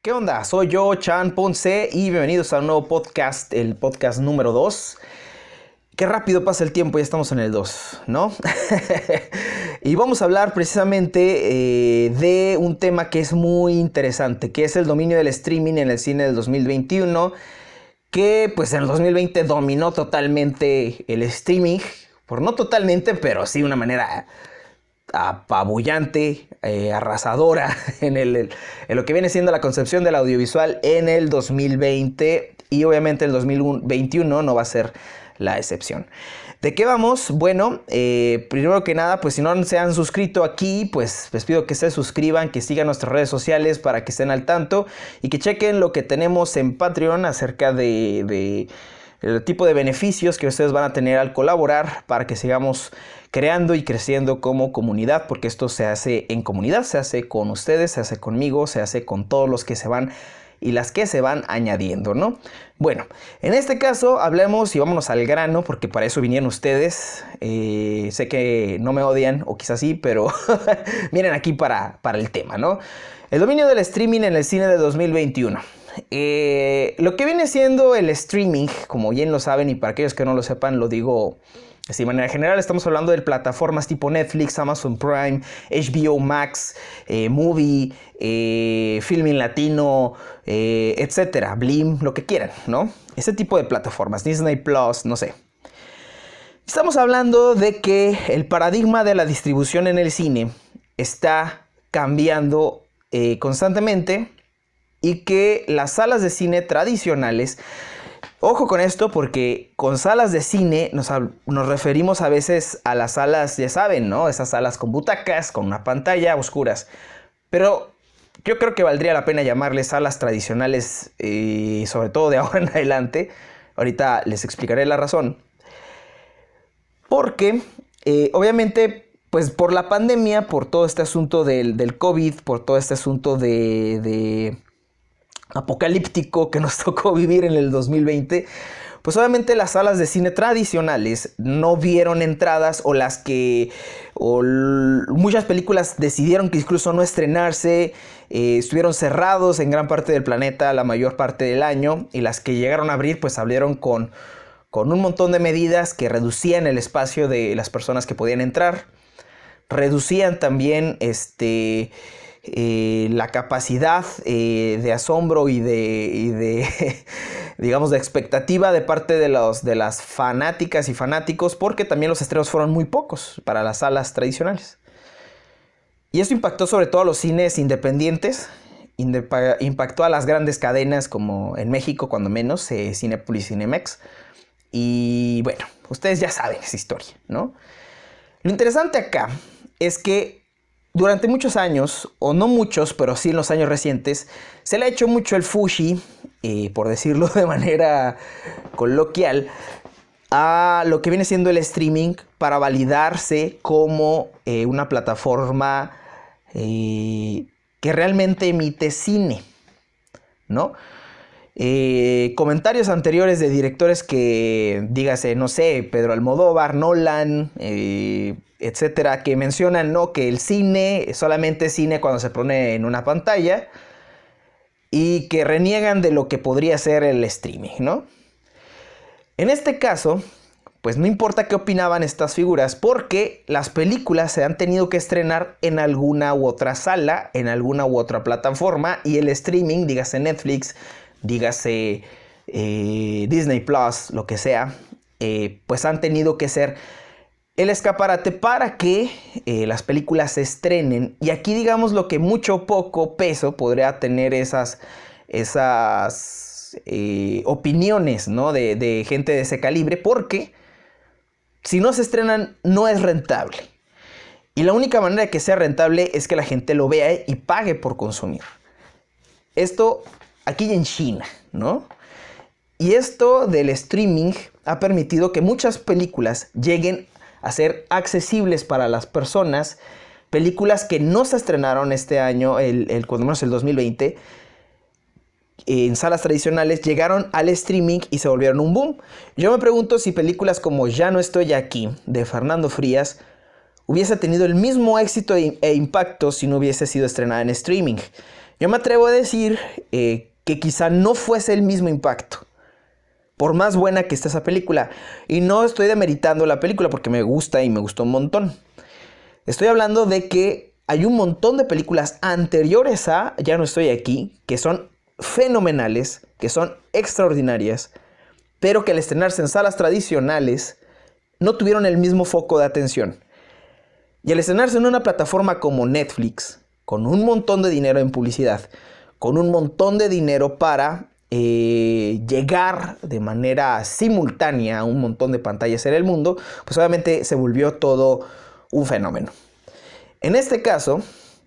¿Qué onda? Soy yo, Chan Ponce, y bienvenidos a un nuevo podcast, el podcast número 2. Qué rápido pasa el tiempo, ya estamos en el 2, ¿no? Y vamos a hablar precisamente de un tema que es muy interesante, que es el dominio del streaming en el cine del 2021, que pues en el 2020 dominó totalmente el streaming, por no totalmente, pero sí de una manera apabullante, arrasadora en lo que viene siendo la concepción del audiovisual en el 2020, y obviamente el 2021 no va a ser la excepción. ¿De qué vamos? Bueno, primero que nada, pues si no se han suscrito aquí, pues les pido que se suscriban, que sigan nuestras redes sociales para que estén al tanto y que chequen lo que tenemos en Patreon acerca de el tipo de beneficios que ustedes van a tener al colaborar para que sigamos creando y creciendo como comunidad, porque esto se hace en comunidad, se hace con ustedes, se hace conmigo, se hace con todos los que se van y las que se van añadiendo, ¿no? Bueno, en este caso hablemos y vámonos al grano, porque para eso vinieron ustedes. Sé que no me odian, o quizás sí, pero miren aquí para el tema, ¿no? El dominio del streaming en el cine de 2021. Lo que viene siendo el streaming, como bien lo saben, y para aquellos que no lo sepan, lo digo de manera general, estamos hablando de plataformas tipo Netflix, Amazon Prime, HBO Max, Movie, Filmin Latino, etcétera, Blim, lo que quieran, ¿no? Ese tipo de plataformas, Disney Plus, no sé. Estamos hablando de que el paradigma de la distribución en el cine está cambiando constantemente, y que las salas de cine tradicionales, ojo con esto, porque con salas de cine nos referimos a veces a las salas, ya saben, ¿no? Esas salas con butacas, con una pantalla, oscuras. Pero yo creo que valdría la pena llamarles salas tradicionales, sobre todo de ahora en adelante. Ahorita les explicaré la razón. Porque, obviamente, pues por la pandemia, por todo este asunto del COVID, por todo este asunto de apocalíptico que nos tocó vivir en el 2020, pues obviamente las salas de cine tradicionales no vieron entradas, muchas películas decidieron que incluso no estrenarse, estuvieron cerrados en gran parte del planeta la mayor parte del año, y las que llegaron a abrir pues abrieron con un montón de medidas que reducían el espacio de las personas que podían entrar, reducían también la capacidad de asombro y de digamos de expectativa de parte de las fanáticas y fanáticos, porque también los estrenos fueron muy pocos para las salas tradicionales. Y esto impactó sobre todo a los cines independientes, impactó a las grandes cadenas como en México, cuando menos, Cinépolis, Cinemex. Y bueno, ustedes ya saben esa historia, ¿no? Lo interesante acá es que durante muchos años, o no muchos, pero sí en los años recientes, se le ha hecho mucho el fushi, por decirlo de manera coloquial, a lo que viene siendo el streaming para validarse como una plataforma que realmente emite cine, ¿no? Comentarios anteriores de directores que, dígase, no sé, Pedro Almodóvar, Nolan, etcétera, que mencionan, ¿no?, que el cine solamente es cine cuando se pone en una pantalla, y que reniegan de lo que podría ser el streaming, ¿no? En este caso, pues no importa qué opinaban estas figuras, porque las películas se han tenido que estrenar en alguna u otra sala, en alguna u otra plataforma, y el streaming, dígase Netflix, dígase Disney Plus, lo que sea, pues han tenido que ser el escaparate para que las películas se estrenen. Y aquí digamos lo que mucho o poco peso podría tener esas opiniones, ¿no?, de gente de ese calibre, porque si no se estrenan no es rentable. Y la única manera de que sea rentable es que la gente lo vea y pague por consumir. Esto aquí en China, ¿no? Y esto del streaming ha permitido que muchas películas lleguen a ser accesibles para las personas, películas que no se estrenaron este año, cuando menos el 2020, en salas tradicionales, llegaron al streaming y se volvieron un boom. Yo me pregunto si películas como Ya no estoy aquí, de Fernando Frías, hubiese tenido el mismo éxito e impacto si no hubiese sido estrenada en streaming. Yo me atrevo a decir que quizá no fuese el mismo impacto, por más buena que esté esa película. Y no estoy demeritando la película porque me gusta y me gustó un montón. Estoy hablando de que hay un montón de películas anteriores a Ya no estoy aquí, que son fenomenales, que son extraordinarias, pero que al estrenarse en salas tradicionales no tuvieron el mismo foco de atención. Y al estrenarse en una plataforma como Netflix, con un montón de dinero en publicidad, con un montón de dinero para llegar de manera simultánea a un montón de pantallas en el mundo, pues obviamente se volvió todo un fenómeno. En este caso,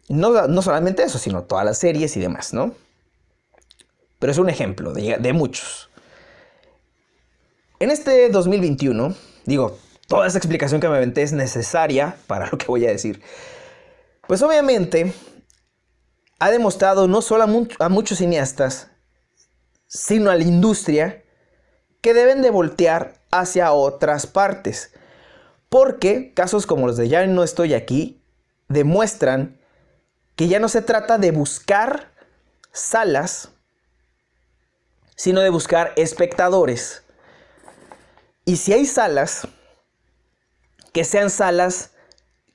no solamente eso, sino todas las series y demás, ¿no? Pero es un ejemplo de muchos. En este 2021, digo, toda esa explicación que me aventé es necesaria para lo que voy a decir. Pues obviamente ha demostrado no solo a muchos cineastas, sino a la industria, que deben de voltear hacia otras partes. Porque casos como los de Ya no estoy aquí demuestran que ya no se trata de buscar salas, sino de buscar espectadores. Y si hay salas, que sean salas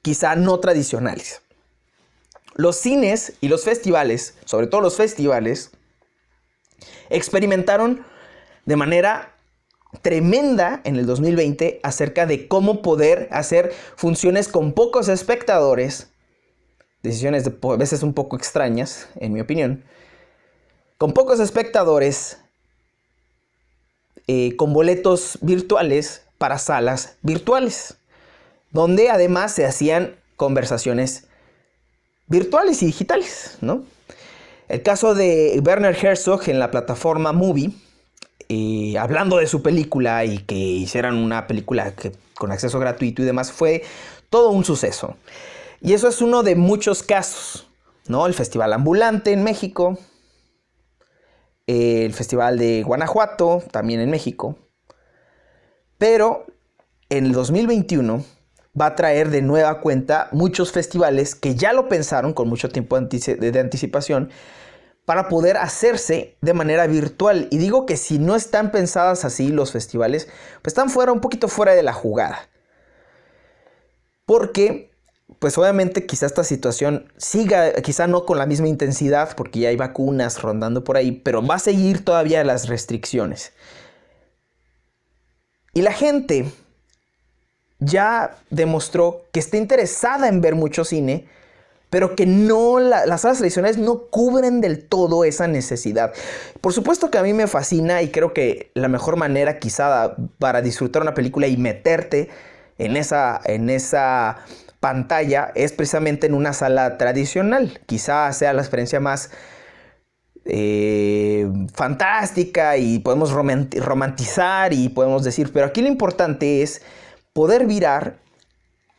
quizá no tradicionales. Los cines y los festivales, sobre todo los festivales, experimentaron de manera tremenda en el 2020 acerca de cómo poder hacer funciones con pocos espectadores, decisiones a veces un poco extrañas, en mi opinión, con pocos espectadores, con boletos virtuales para salas virtuales, donde además se hacían conversaciones virtuales y digitales, ¿no? El caso de Werner Herzog en la plataforma Movie, hablando de su película y que hicieran una película con acceso gratuito y demás, fue todo un suceso. Y eso es uno de muchos casos, ¿no? El Festival Ambulante en México, el Festival de Guanajuato, también en México. Pero en el 2021 va a traer de nueva cuenta muchos festivales que ya lo pensaron con mucho tiempo de anticipación para poder hacerse de manera virtual. Y digo que si no están pensadas así los festivales, pues están un poquito fuera de la jugada. Porque, pues obviamente quizá esta situación siga, quizá no con la misma intensidad, porque ya hay vacunas rondando por ahí, pero va a seguir todavía las restricciones. Y la gente ya demostró que está interesada en ver mucho cine, pero que no las salas tradicionales no cubren del todo esa necesidad. Por supuesto que a mí me fascina y creo que la mejor manera quizá para disfrutar una película y meterte en esa pantalla es precisamente en una sala tradicional. Quizá sea la experiencia más fantástica y podemos romantizar y podemos decir, pero aquí lo importante es poder virar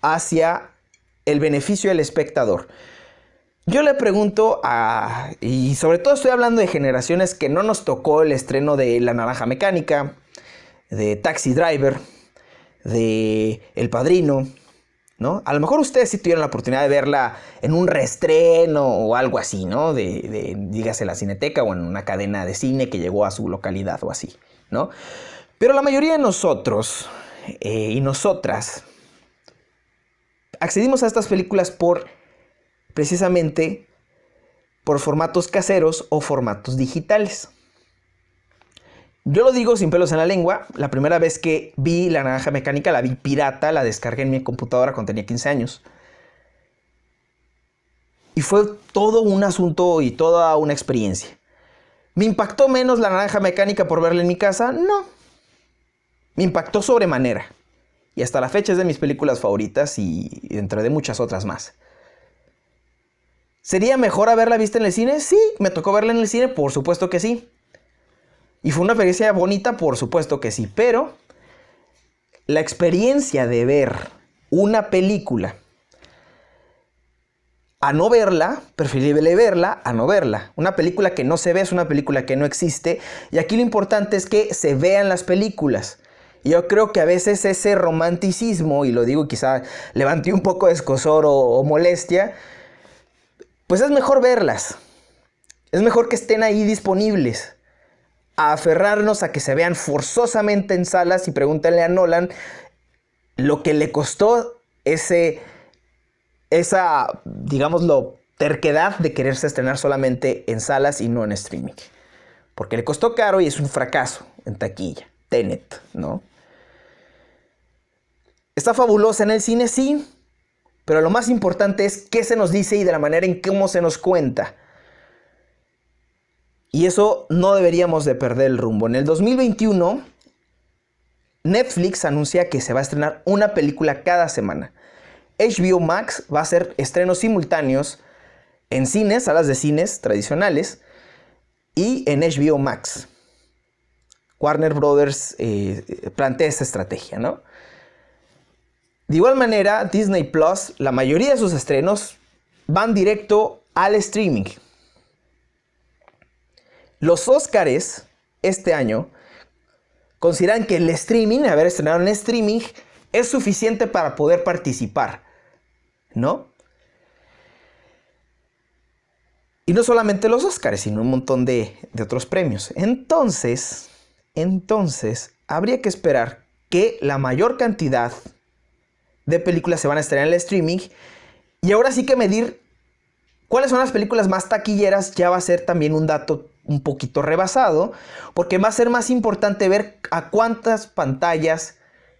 hacia el beneficio del espectador. Yo le pregunto y sobre todo estoy hablando de generaciones que no nos tocó el estreno de La Naranja Mecánica, de Taxi Driver, de El Padrino, ¿no? A lo mejor ustedes sí tuvieron la oportunidad de verla en un reestreno o algo así, ¿no? Dígase la Cineteca o en una cadena de cine que llegó a su localidad o así, ¿no? Pero la mayoría de nosotros y nosotras accedimos a estas películas precisamente por formatos caseros o formatos digitales. Yo lo digo sin pelos en la lengua. La primera vez que vi La Naranja Mecánica la vi pirata, la descargué en mi computadora cuando tenía 15 años. Y fue todo un asunto y toda una experiencia. ¿Me impactó menos La Naranja Mecánica por verla en mi casa? No. Me impactó sobremanera. Y hasta la fecha es de mis películas favoritas y dentro de muchas otras más. ¿Sería mejor haberla visto en el cine? Sí, me tocó verla en el cine, por supuesto que sí. ¿Y fue una experiencia bonita? Por supuesto que sí. Pero la experiencia de ver una película a no verla, preferible verla a no verla. Una película que no se ve es una película que no existe. Y aquí lo importante es que se vean las películas. Yo creo que a veces ese romanticismo, y lo digo quizá levante un poco de escozor o molestia, pues es mejor verlas. Es mejor que estén ahí disponibles a aferrarnos a que se vean forzosamente en salas. Y pregúntale a Nolan lo que le costó esa, digámoslo, terquedad de quererse estrenar solamente en salas y no en streaming. Porque le costó caro y es un fracaso en taquilla. Tenet, ¿no? ¿Está fabulosa en el cine? Sí. Pero lo más importante es qué se nos dice y de la manera en cómo se nos cuenta. Y eso no deberíamos de perder el rumbo. En el 2021, Netflix anuncia que se va a estrenar una película cada semana. HBO Max va a hacer estrenos simultáneos en cines, salas de cines tradicionales, y en HBO Max. Warner Brothers plantea esta estrategia, ¿no? De igual manera, Disney Plus, la mayoría de sus estrenos van directo al streaming. Los Óscares este año consideran que el streaming, haber estrenado en streaming, es suficiente para poder participar, ¿no? Y no solamente los Óscares, sino un montón de otros premios. Entonces, habría que esperar que la mayor cantidad de películas se van a estrenar en el streaming. Y ahora sí que medir cuáles son las películas más taquilleras ya va a ser también un dato un poquito rebasado, porque va a ser más importante ver a cuántas pantallas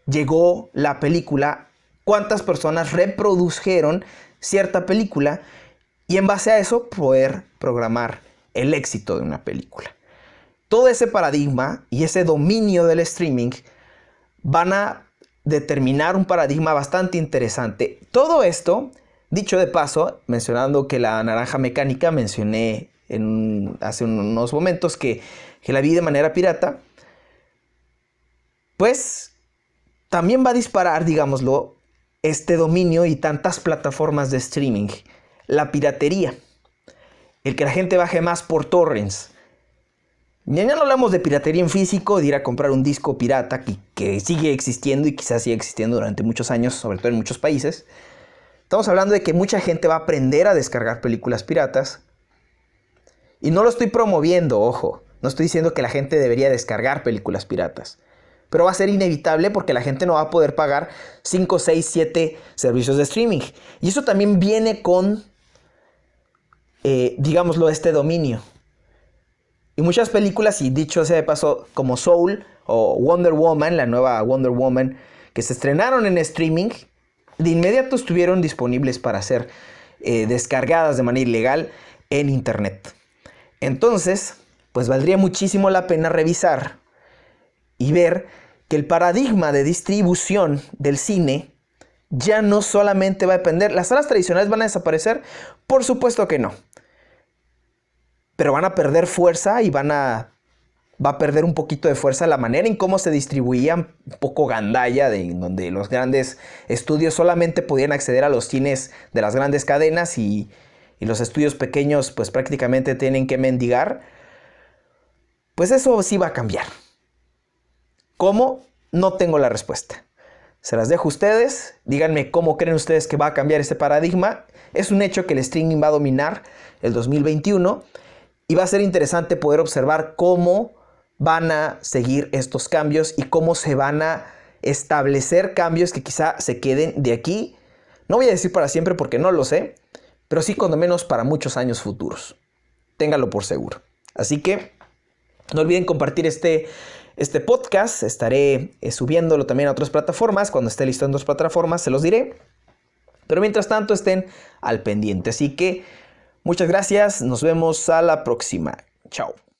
llegó la película, cuántas personas reprodujeron cierta película, y en base a eso poder programar el éxito de una película. Todo ese paradigma y ese dominio del streaming van a determinar un paradigma bastante interesante. Todo esto, dicho de paso, mencionando que La Naranja Mecánica, mencioné hace unos momentos que la vi de manera pirata, pues también va a disparar, digámoslo, este dominio y tantas plataformas de streaming. La piratería, el que la gente baje más por torrents. Ya no hablamos de piratería en físico, de ir a comprar un disco pirata que sigue existiendo y quizás sigue existiendo durante muchos años, sobre todo en muchos países. Estamos hablando de que mucha gente va a aprender a descargar películas piratas. Y no lo estoy promoviendo, ojo. No estoy diciendo que la gente debería descargar películas piratas. Pero va a ser inevitable porque la gente no va a poder pagar 5, 6, 7 servicios de streaming. Y eso también viene con, digámoslo, este dominio. Y muchas películas, y dicho sea de paso, como Soul o Wonder Woman, la nueva Wonder Woman, que se estrenaron en streaming, de inmediato estuvieron disponibles para ser descargadas de manera ilegal en internet. Entonces, pues valdría muchísimo la pena revisar y ver que el paradigma de distribución del cine ya no solamente va a depender. ¿Las salas tradicionales van a desaparecer? Por supuesto que no. Pero van a perder fuerza y va a perder un poquito de fuerza la manera en cómo se distribuían, un poco gandalla, donde los grandes estudios solamente podían acceder a los cines de las grandes cadenas y los estudios pequeños pues prácticamente tienen que mendigar. Pues eso sí va a cambiar. ¿Cómo? No tengo la respuesta. Se las dejo a ustedes. Díganme cómo creen ustedes que va a cambiar este paradigma. Es un hecho que el streaming va a dominar el 2021 y va a ser interesante poder observar cómo van a seguir estos cambios y cómo se van a establecer cambios que quizá se queden de aquí. No voy a decir para siempre porque no lo sé, pero sí cuando menos para muchos años futuros. Ténganlo por seguro. Así que no olviden compartir este podcast. Estaré subiéndolo también a otras plataformas. Cuando esté listo en otras plataformas se los diré. Pero mientras tanto estén al pendiente. Así que muchas gracias. Nos vemos a la próxima. Chao.